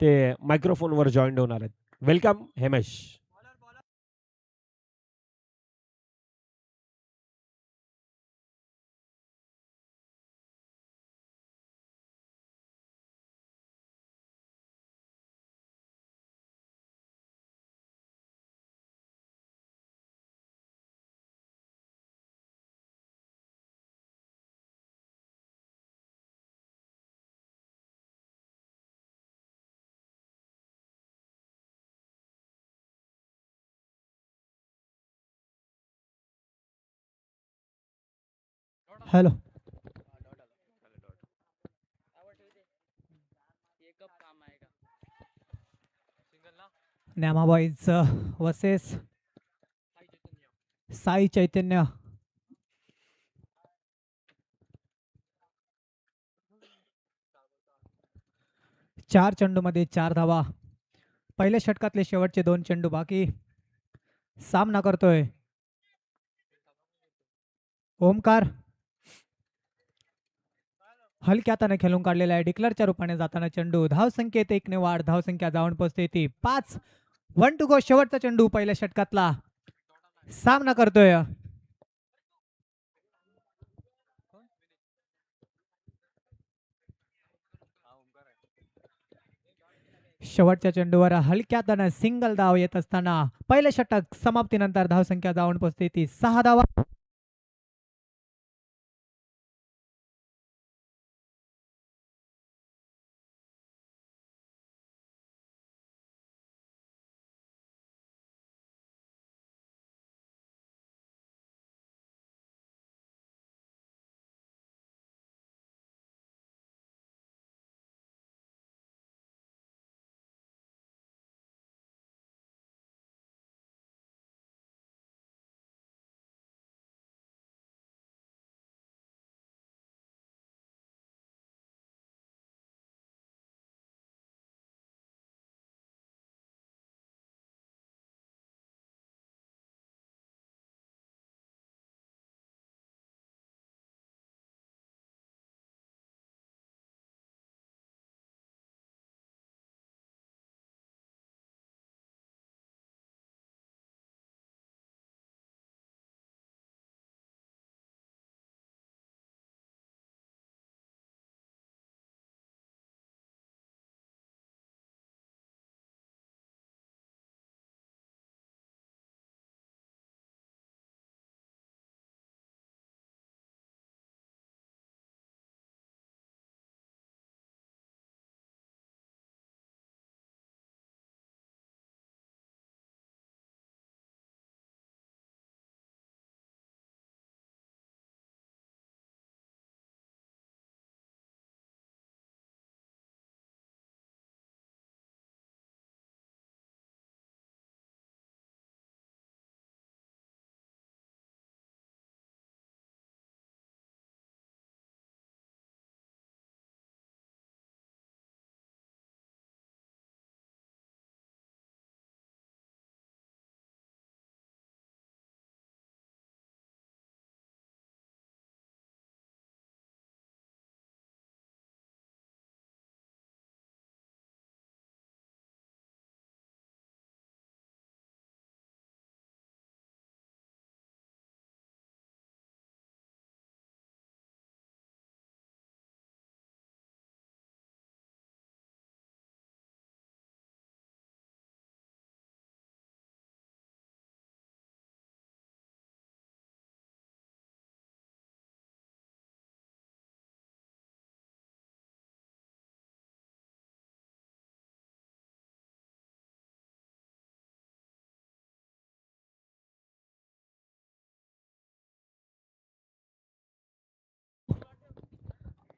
ते मायक्रोफोनवर जॉईन होणार आहेत. वेलकम हेमेश. हॅलो. न्यामा बॉईज वर्सेस साई चैतन्य. चार चेंडूमध्ये 4 धावा. पहिल्या षटकातले शेवटचे 2 चेंडू बाकी. सामना करतोय ओमकार. हलक्या हाताने खेळून काढलेला आहे. डिक्लरच्या रूपाने जाताना चेंडू. धावसंख्येत 1 ने वाढ. धावसंख्या जाऊन पोहोचते ती 5. 1 टू गो. शेवटचा चेंडू पहिल्या षटकातला. सामना करतोय शेवटच्या चेंडूवर हलक्या हाताने सिंगल धाव येत असताना पहिलं षटक समाप्तीनंतर धावसंख्या जाऊन पोहोचते ती 6 धावा.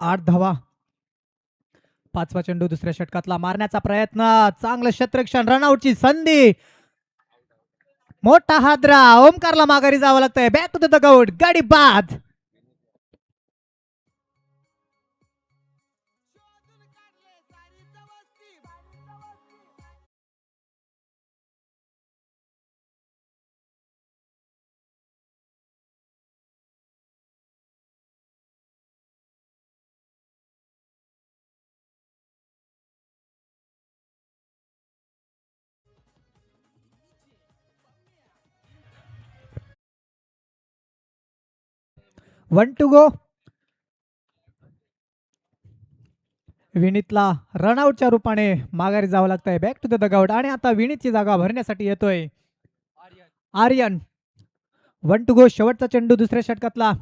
आठ धावा. पाचवा चेंडू दुसऱ्या षटकातला मारण्याचा प्रयत्न. चांगलं क्षेत्ररक्षण. रनआउटची संधी. मोठा हादरा. ओमकारला माघारी जावं लागतंय. Back to the dugout. गाडी बाद. 1 टू गो. विनीतला रनआउटच्या रूपाने माघारी जावं लागतंय. Back to the dugout. आणि आता विनीतची जागा भरण्यासाठी येतोय आर्यन. 1 to go. शेवटचा चेंडू दुसऱ्या षटकातला.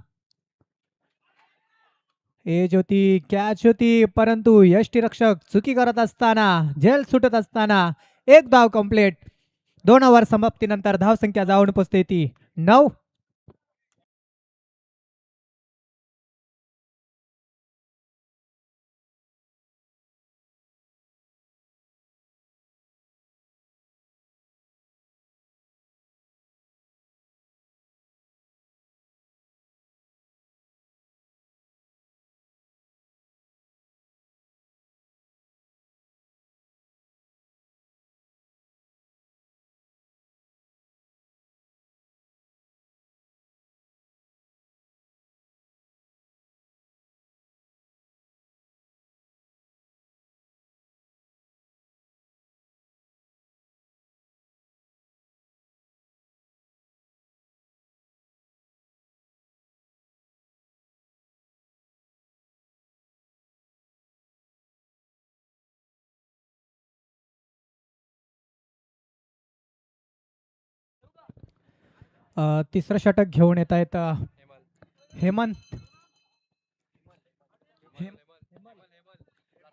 एज होती, कॅच होती, परंतु यष्टीरक्षक चुकी करत असताना, झेल सुटत असताना एक धाव कंप्लीट. 2 ओव्हर समाप्तीनंतर धावसंख्या जाऊन पोचते ती 9. तिसरं षटक घेऊन येत आहेत हेमंत.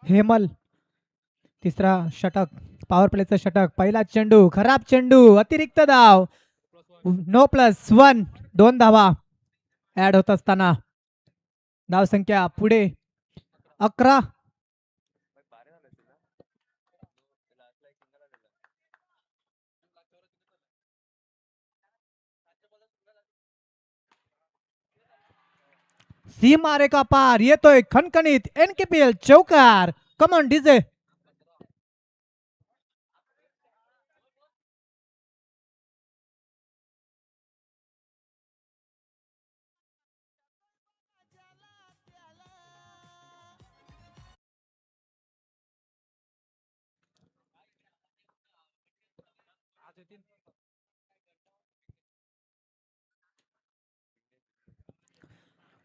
हेमल. तिसरा षटक, पॉवर प्लेचं षटक. पहिला चेंडू, खराब चेंडू, अतिरिक्त धाव. No plus 1. 2 धावा ऍड होत असताना धावसंख्या पुढे 11. सीमा रेखा पार येतोय खणखणीत एनकेपीएल चौकार. Come on DJ.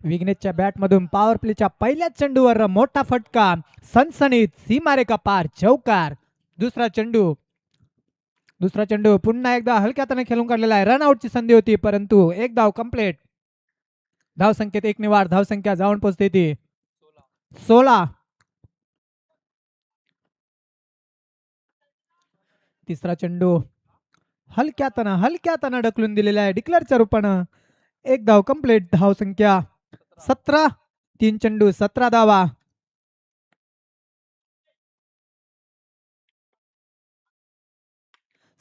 विघ्नेशच्या बॅटमधून पॉवर प्लेच्या पहिल्या चेंडूवर मोठा फटका. सनसनीत सीमारेखा पार चौकार. दुसरा चेंडू पुन्हा एकदा हलक्यातने खेळून काढलेला आहे. रनआउटची संधी होती, परंतु एक धाव कंप्लीट. धावसंख्येत 1 ने वाढ. धावसंख्या जाऊन पोहोचते ती 16. तिसरा चेंडू हलक्यातनं ढकलून दिलेला आहे डिक्लेअरच्या रूपानं. एक धाव कंप्लीट. धावसंख्या 17. 3 चेंडू 17 धावा.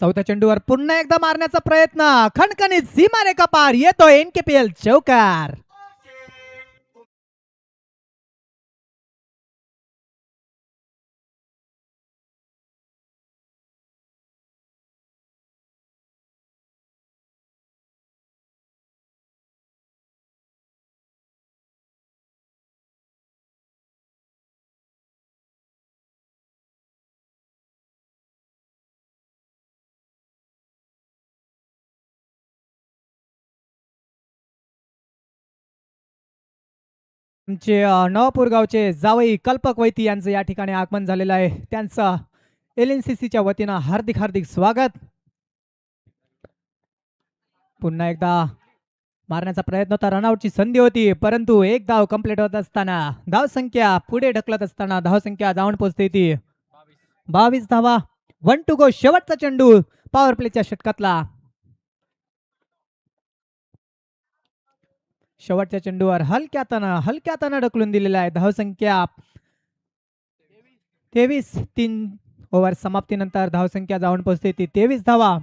चौथ्या चेंडूवर पुन्हा एकदा मारण्याचा प्रयत्न. खणखणीत सीमारेखा पार येतोय एनकेपीएल चौकार. आमचे नवापूर गावचे जावई कल्पक वैती यांचं या ठिकाणी आगमन झालेलं आहे. त्यांचं LNCCच्या वतीनं हार्दिक हार्दिक स्वागत. पुन्हा एकदा मारण्याचा प्रयत्न होता. रनआउटची संधी होती, परंतु एक धाव कंप्लीट होत असताना धावसंख्या पुढे ढकलत असताना धावसंख्या जाऊन पोहोचते ती 22 धावा. 1 टू गो. शेवटचा चेंडू पॉवर प्लेच्या षटकातला. शेवटच्या चेंडूवर हलक्यातनं ढकलून दिलेला आहे. धावसंख्या 23. 3 ओव्हर समाप्तीनंतर धावसंख्या जाऊन पोहोचते ती 23 धावा.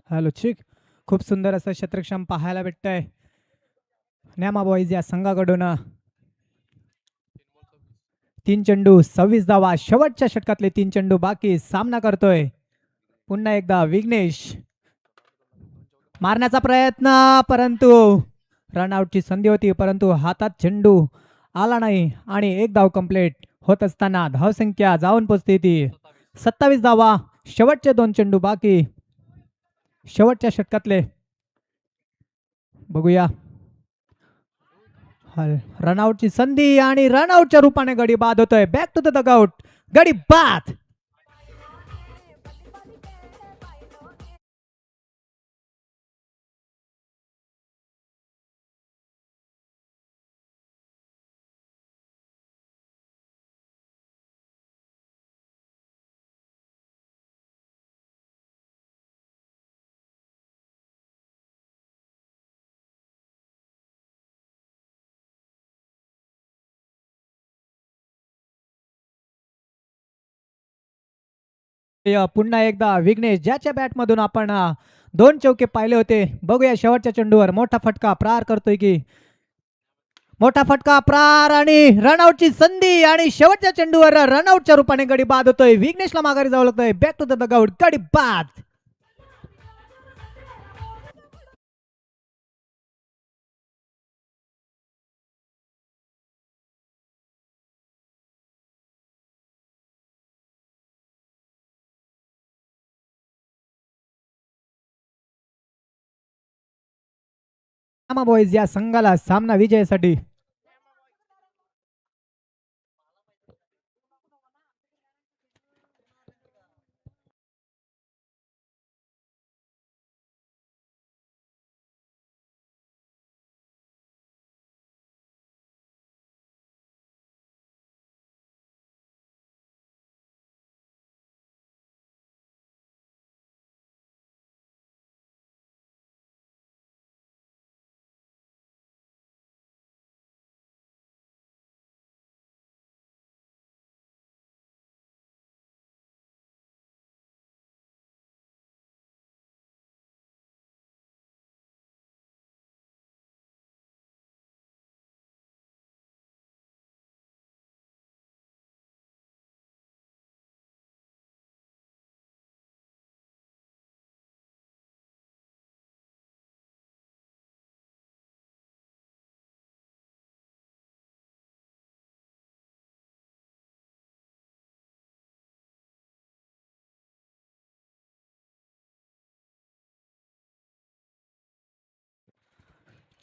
हॅलो चिक. खूप सुंदर असं क्षेत्रक्षम पाहायला भेटतंय न्यामा बॉईज या संघाकडून. 3 चेंडू 26 धावा, शेवटच्या षटकातले 3 चेंडू बाकी. सामना करतोय पुन्हा एकदा विघ्नेश. मारण्याचा प्रयत्न, परंतु रनआउटची संधी होती, परंतु हातात चेंडू आला नाही आणि एक धाव कंप्लीट होत असताना धावसंख्या जाऊन पोचते ती 27 धावा. शेवटचे 2 चेंडू बाकी. शेवटच्या षटकातले बघूया. रनआउटची संधी आणि रनआउटच्या रूपाने गडी बाद होतोय. बॅक टू द डगआउट, गडी बाद. पुन्हा एकदा विघ्नेश, ज्याच्या बॅट मधून आपण 2 चौके पाहिले होते. बघूया शेवटच्या चेंडूवर मोठा फटका प्रहार करतोय की. मोठा फटका प्रहार आणि रनआउटची संधी आणि शेवटच्या चेंडूवर रनआउटच्या रूपाने गडी बाद होतोय. विघ्नेशला माघारी जावं लागतंय. बॅक टू द डगआउट, गडी बाद. बॉईज या संघाला सामना विजयासाठी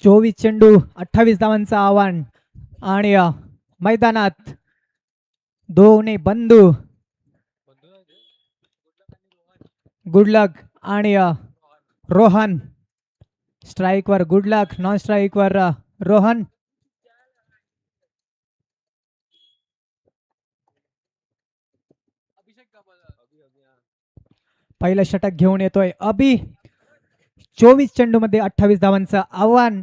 चोवीस चेंडू 28 धावांचं आव्हान आणि मैदानात दोन्ही बंधू गुडलक आणि रोहन. स्ट्राइक वर गुडलक, नॉन स्ट्राइक वर रोहन. पहिलं षटक घेऊन येतोय अभि. 24 चेंडू मध्ये 28 धावांचं आव्हान.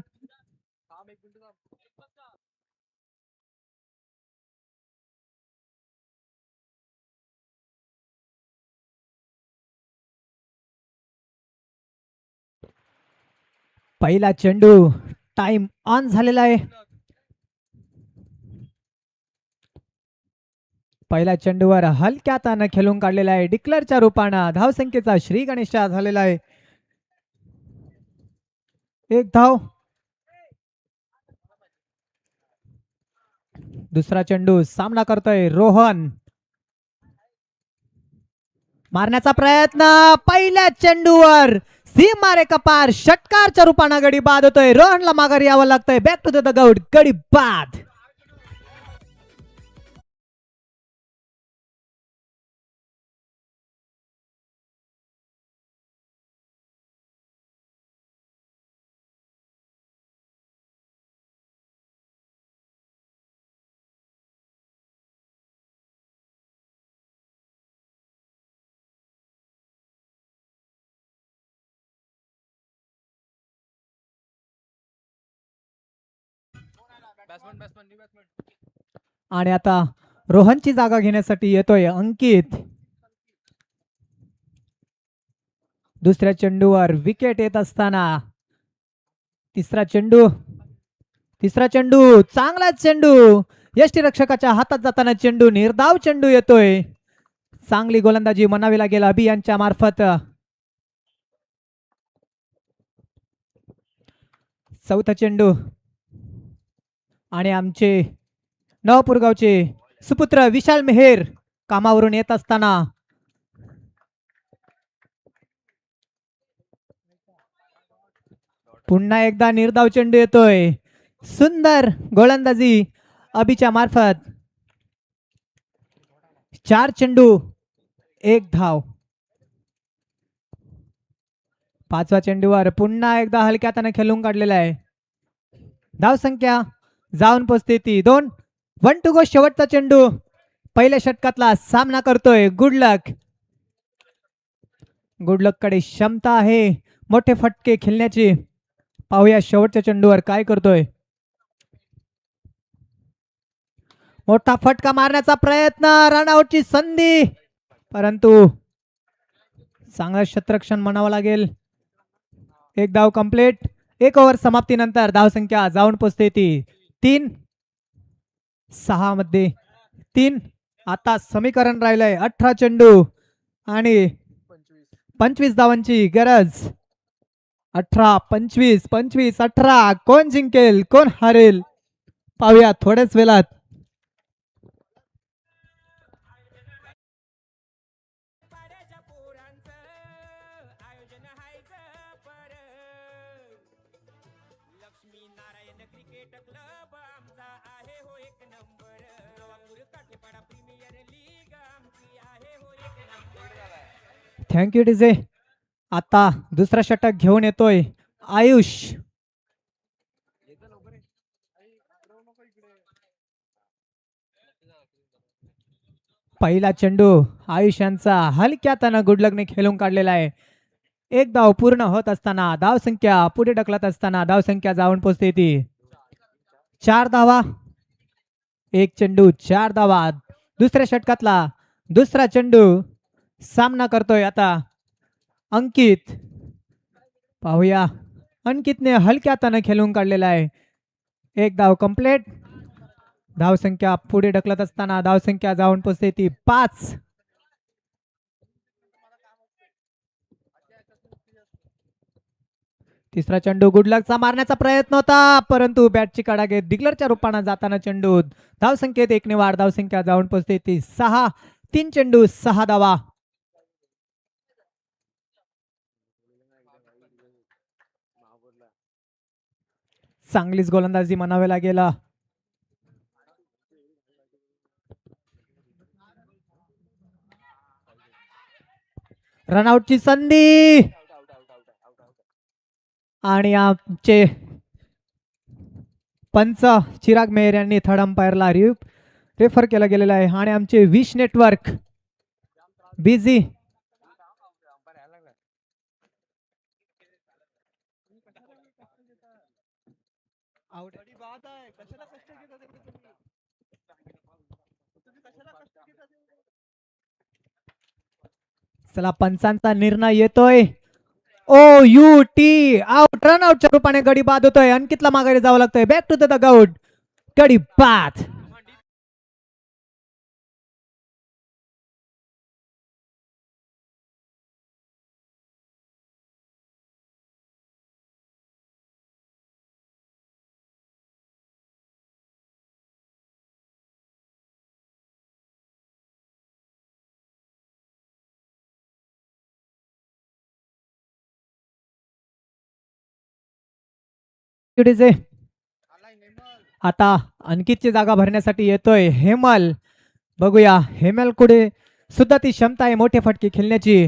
पहिला चेंडू टाइम ऑन झालेला आहे. पहिल्या चेंडूवर हलक्या हातानं खेळून काढलेला आहे. डिक्लेअरच्या रूपानं धावसंख्येचा श्री गणेश झालेला आहे. एक धाव. दुसरा चेंडू सामना करतोय रोहन. मारण्याचा प्रयत्न, पहिल्या चेंडूवर सीमारेखा पार षटकारच्या रूपानं गडी बाद होतोय. रोहनला माघारी यावं लागतंय. बॅक टू द डगआउट, गडी बाद. आणि आता रोहनची जागा घेण्यासाठी येतोय अंकित. दुसऱ्या चेंडूवर विकेट येत असताना तिसरा चेंडू चांगला चेंडू यष्टीरक्षकाच्या हातात जाताना चेंडू निर्धाव चेंडू येतोय. चांगली गोलंदाजी म्हणावी लागेल अभि यांच्या मार्फत. चौथा चेंडू आणि आमचे नवपुरगावचे सुपुत्र विशाल मेहेर कामावरून येत असताना पुन्हा एकदा निर्धाव चेंडू येतोय. सुंदर गोलंदाजी अभिच्या मार्फत. 4 चेंडू 1 धाव. 5व्या चेंडूवर पुन्हा एकदा हलक्या हाताने खेळून काढलेला आहे. धाव संख्या जाऊन पोचते ती 2. 1 टू गो. शेवटचा चेंडू पहिल्या षटकातला सामना करतोय गुड लक कडे क्षमता आहे मोठे फटके खेळण्याची. पाहूया शेवटच्या चेंडूवर काय करतोय. मोठा फटका मारण्याचा प्रयत्न, रनआउटची संधी, परंतु चांगलं क्षेत्ररक्षण म्हणावं लागेल. 1 धाव कंप्लीट. 1 ओव्हर समाप्तीनंतर धावसंख्या जाऊन पोचते ती 3-6 मध्ये 3. आता समीकरण राहिलंय 18 चेंडू आणि 25 धावांची गरज. 18 25 25 18. कोण जिंकेल कोण हारेल पाहूया थोड्याच वेळात. Thank you DJ. आता दुसरा षटक घेऊन येतोय आयुष. पहिला चेंडू आयुष यांचा हलक्याताना गुडलकने खेळून काढलेला आहे. 1 धाव पूर्ण होत असताना धावसंख्या पुढे ढकलत असताना धावसंख्या जाऊन पोचते ती 4 धावा. 1 चेंडू 4 धावा. दुसऱ्या षटकातला दुसरा चेंडू सामना करतोय आता अंकित. पाहूया अंकितने हलक्या हाताने खेळून काढलेला आहे. 1 धाव कंप्लीट. धावसंख्या पुढे ढकलत असताना धावसंख्या जाऊन पोचते ती 5. तिसरा चेंडू गुडलकचा मारण्याचा प्रयत्न होता परंतु बॅटची कडा घेत डिग्लरच्या रूपाने जाताना चेंडू धावसंख्येत 1 ने वाढ. धावसंख्या जाऊन पोचते ती 6. 3 चेंडू 6 धावा. चांगलीच गोलंदाजी म्हणावी लागेल. रनआउटची संधी आणि आमचे पंच चिराग मेहर यांनी थर्ड अंपायरला रेफर केला गेलेला आहे आणि आमचे विश नेटवर्क बिझी. चला पंचांचा निर्णय येतोय. OUT out. रनआउटच्या रूपाने गडी बाद होतोय. अंकितला माघारी जावं लागतंय. Back to the dugout. गडी बाद. आता अंकितची जागा भरण्यासाठी येतोय हेमल. बघूया हेमल कुठे सुद्धा ती क्षमता आहे मोठे फटके खेळण्याची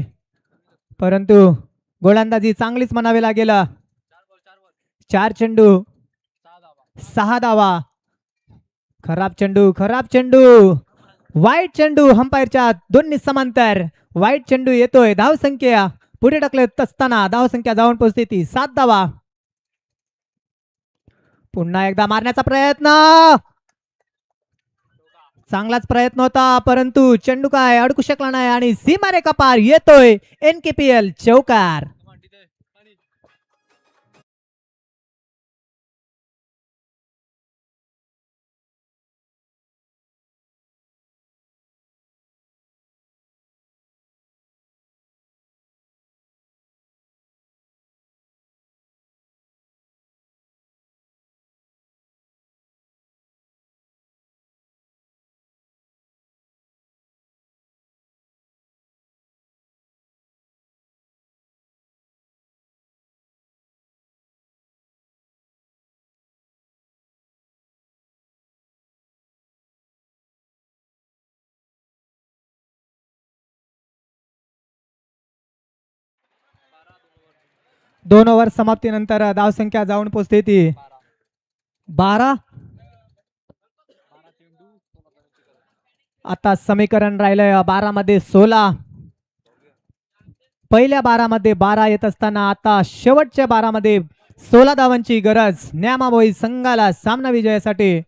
परंतु गोलंदाजी चांगलीच म्हणावी लागेल. 4 चेंडू 6 धावा. खराब चेंडू वाईट चेंडू. अंपायरच्या दोन्ही समांतर वाईट चेंडू येतोय. धावसंख्या पुढे ढकलत असताना धावसंख्या जाऊन पोहोचते ती 7 धावा. पुन्हा एकदा मारण्याचा प्रयत्न. चांगलाच प्रयत्न होता परंतु चेंडू काय अडकू शकला नाही आणि सीमारेखा पार येतोय NKPL चौकार. 2 ओव्हर समाप्तीनंतर धावसंख्या जाऊन पोहोचते ती 12. आता समीकरण राहिलंय 12 मध्ये 16. पहिल्या 12 मध्ये 12 येत असताना आता शेवटच्या 12 मध्ये 16 धावांची गरज न्यामाबोई संघाला सामना विजयासाठी.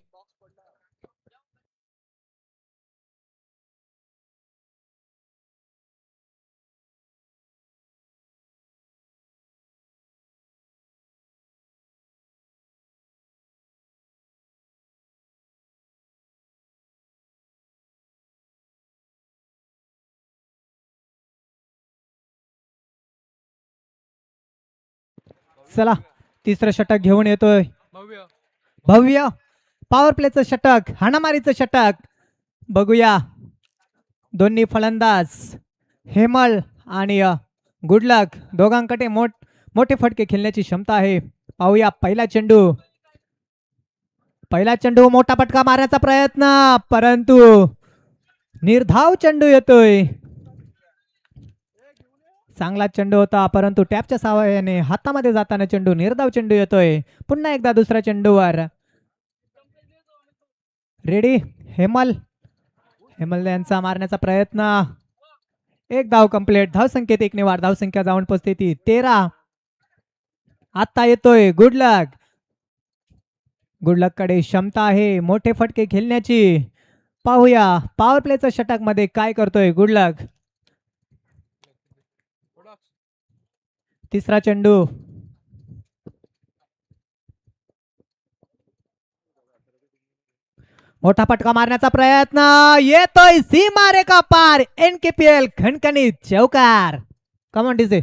चला तिसरं षटक घेऊन येतोय भव्य. पॉवर प्लेचं षटक, हाणामारीचं षटक. बघूया दोन्ही फलंदाज हेमल आणि गुडलक दोघांकडे मोठे फटके खेळण्याची क्षमता आहे. पाहूया पहिला चेंडू मोठा फटका मारण्याचा प्रयत्न, परंतु निर्धाव चेंडू येतोय. चांगला चेंडू होता परंतु टॅपच्या सहाय्याने हातामध्ये जाताना चेंडू निर्धाव चेंडू येतोय. पुन्हा एकदा दुसऱ्या चेंडूवर रेडी हेमल यांचा मारण्याचा प्रयत्न. एक धाव कंप्लीट. धाव संख्येत 1 ने वाढ. धाव संख्या जाऊन पोहोचते ती 13. आता येतोय गुडलक कडे क्षमता आहे मोठे फटके खेळण्याची. पाहूया पॉवर प्लेच्या षटक मध्ये काय करतोय गुडलक. तिसरा चेंडू मोठा फटका मारण्याचा प्रयत्न येतोय सीमा रेखा पार. NKPL खणखणीत चौकार. Come on DJ.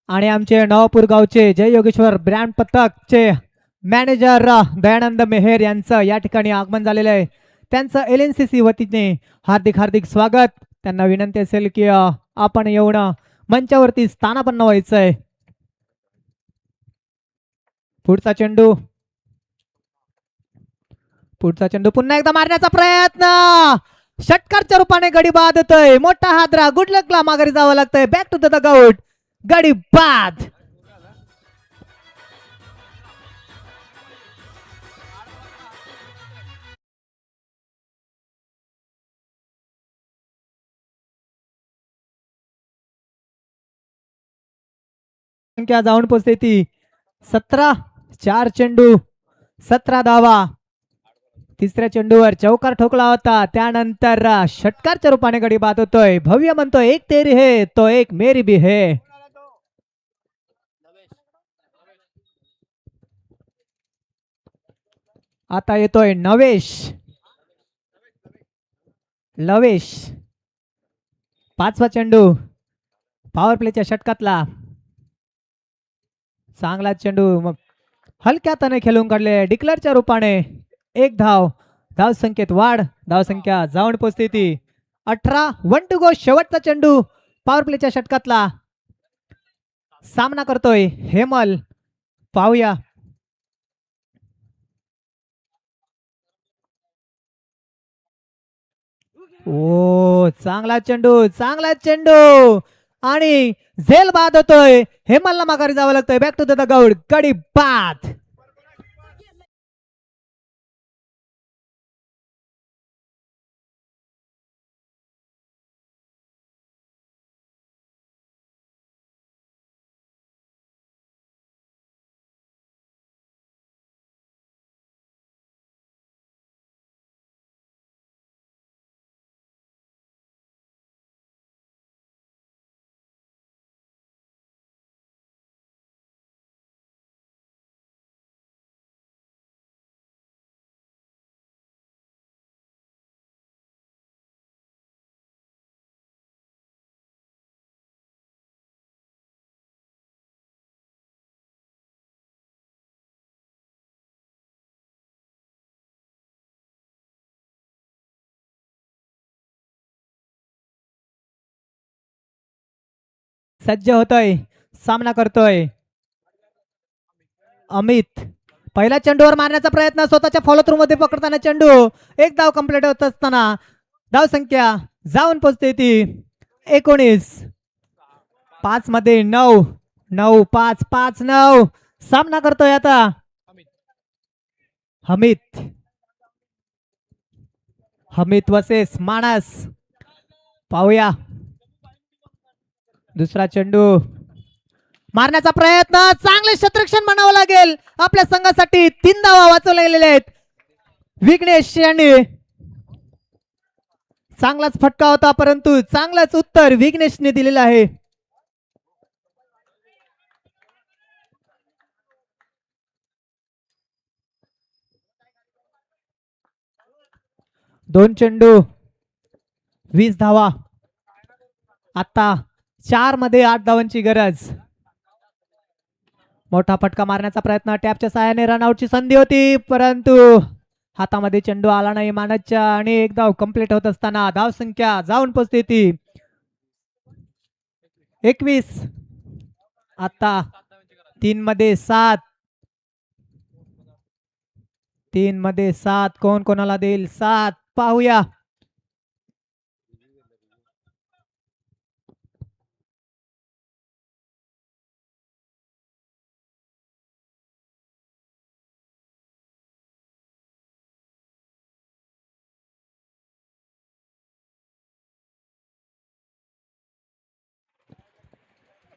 आणि आमचे नवापूर गावचे जय योगेश्वर ब्रँड पथकचे मॅनेजर दयानंद मेहर यांचं या ठिकाणी आगमन झालेलं आहे. त्यांचं LNCC वतीने हार्दिक स्वागत. त्यांना विनंती असेल की आपण येऊन मंचावरती स्थानापन्न व्हायचंय. पुढचा चेंडू पुन्हा एकदा मारण्याचा प्रयत्न. षटकारच्या रूपाने गडी बाद होतोय. मोठा हादरा. गुडलकला माघारी जावं लागतंय. Back to the dugout. गडी बाद. संख्या जाऊन पोचते ती 17. 4 चेंडू 17 धावा. तिसऱ्या चेंडूवर चौकार ठोकला होता. त्यानंतर षटकारच्या रूपाने गडी बाद होतोय. भव्य म्हणतोय एक तेरी है तो एक मेरी भी है. आता येतोय लवेश. 5वा चेंडू पॉवर प्लेच्या षटकातला. चांगला चेंडू हलक्या हाताने खेळून काढले. डिक्लेअरच्या रूपाने 1 धाव. धाव संख्येत वाढ. धाव संख्या जाऊन पोचते ती 18. 1 टू गो. शेवटचा चेंडू पॉवर प्लेच्या षटकातला. सामना करतोय हेमल. पाहूया ओ चांगला चेंडू आणि झेल बाद होतोय. हेमलला माघारी जावं लागतोय. Back to the dugout. गडी बाद. सज्ज होतोय. सामना करतोय अमित पहिल्या चेंडूवर मारण्याचा प्रयत्न, स्वतःच्या फॉलो थ्रू मध्ये पकडताना चेंडू, एक धाव कंप्लीट होत असताना धाव संख्या जाऊन पोहोचते ती 19. 5 मध्ये 9, 9 5 5 9. सामना करतोय आता हमीद. हमीद वर्सेस मानस. पाहूया दुसरा चेंडू मारण्याचा प्रयत्न, चांगले क्षेत्ररक्षण म्हणावं लागेल आपल्या संघासाठी. 3 धावा वाचवल्या गेलेल्या आहेत. विघ्नेश यांनी चांगलाच फटका होता, परंतु चांगलंच उत्तर विघ्नेशने दिलेलं आहे. दोन चेंडू 20 धावा. आता 4 मध्ये 8 धावांची गरज. मोठा फटका मारण्याचा प्रयत्न, टॅपच्या साहाय्याने रनआउटची संधी होती, परंतु हातामध्ये चेंडू आला नाही मानसच्या आणि एक धाव कंप्लीट होत असताना धाव संख्या जाऊन पोहोचते ती 21. आता 3 मध्ये 7. 3 मध्ये 7 कोण कोणाला देईल 7 पाहूया.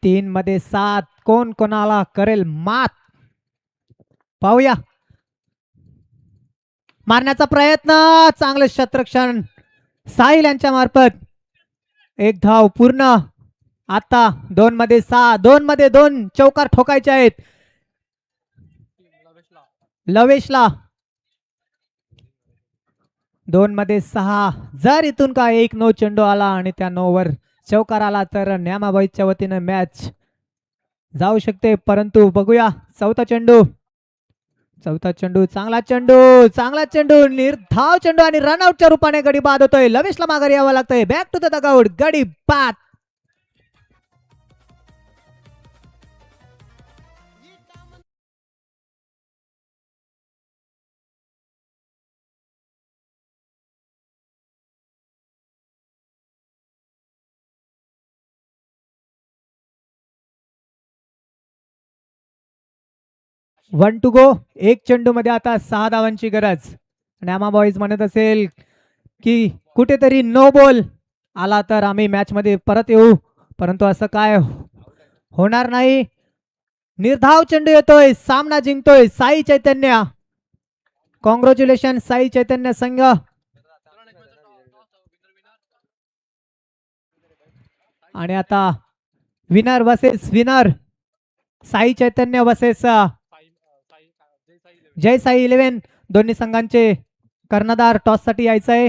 तीन मध्ये 7 कोण कोणाला करेल मात पाहूया. मारण्याचा प्रयत्न, चांगले क्षेत्ररक्षण साहिल यांच्या मार्फत. एक धाव पूर्ण. आता 2 मध्ये 6. 2 मध्ये 2 चौकार ठोकायचे आहेत लवेशला. 2 मध्ये 6. जर इथून का 1-9 चेंडू आला आणि त्या 9 वर चौकार आला तर न्यामाबाईच्या वतीने मॅच जाऊ शकते, परंतु बघूया. चौथा चेंडू चांगला चेंडू निर्धाव चेंडू आणि रनआउटच्या रूपाने गडी बाद होतोय. लवेशला माघारी यावं लागतंय. Back to the dugout. गडी बाद. One two go. एक चेंडू मध्ये आता 6 धावांची गरज. न्यामा बॉईज म्हणत असेल की कुठेतरी नो बॉल आला तर आम्ही मॅच मध्ये परत येऊ, परंतु असं काय होणार नाही. निर्धाव चेंडू येतोय. सामना जिंकतोय साई चैतन्य. कॉंग्रॅच्युलेशन साई चैतन्य संघ. आणि आता विनर वर्सेस विनर. साई चैतन्य वर्सेस जय साई 11. दोन्ही संघांचे कर्णधार टॉस साठी यायचं आहे.